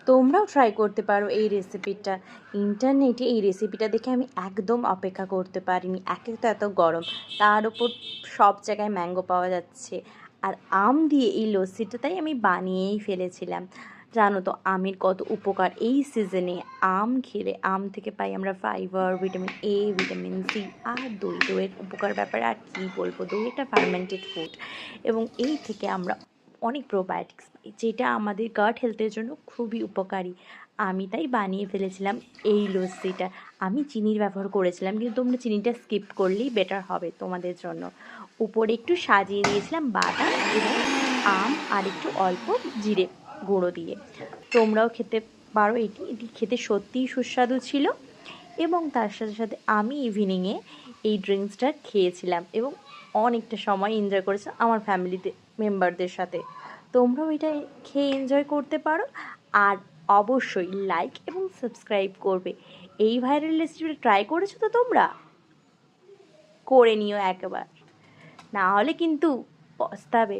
তোমরাও ট্রাই করতে পারো এই রেসিপিটা। ইন্টারনেটে এই রেসিপিটা দেখে আমি একদম অপেক্ষা করতে পারিনি। একে তো এত গরম, তার উপর সব জায়গায় ম্যাঙ্গো পাওয়া যাচ্ছে, আর আম দিয়ে এই লস্যিটা তাই আমি বানিয়েই ফেলেছিলাম। জানো তো আমের কত উপকার এই সিজনে। আম খেলে আম থেকে পাই আমরা fibre, vitamin A, vitamin C, আর দইয়ের উপকার ব্যাপারে আর কী বলবো। দই একটা ফার্মেন্টেড ফুড, এবং এই থেকে আমরা অনেক প্রোবায়োটিক্স পাই, যেটা আমাদের গাট হেলথের জন্য খুবই উপকারী। আমি তাই বানিয়ে ফেলেছিলাম এই লস্যিটা। আমি চিনির ব্যবহার করেছিলাম, কিন্তু তোমরা চিনিটা স্কিপ করলেই বেটার হবে তোমাদের জন্য। উপরে একটু সাজিয়ে দিয়েছিলাম বাদাম এবং আম, আর একটু অল্প জিরে গুঁড়ো দিয়ে। তোমরাও খেতে পারো। এটি খেতে সত্যিই সুস্বাদু ছিল। এবং তার সাথে সাথে আমি ইভিনিংয়ে এই ড্রিঙ্কসটা খেয়েছিলাম এবং অনেকটা সময় এনজয় করেছিলাম আমার ফ্যামিলিতে মেম্বারদের সাথে। তোমরাও এটা খেয়ে এনজয় করতে পারো। আর অবশ্যই লাইক এবং সাবস্ক্রাইব করবে। এই ভাইরাল রেসিপিটা ট্রাই করেছো তো তোমরা? করে নিও একবার, না হলে কিন্তু পস্তাবে।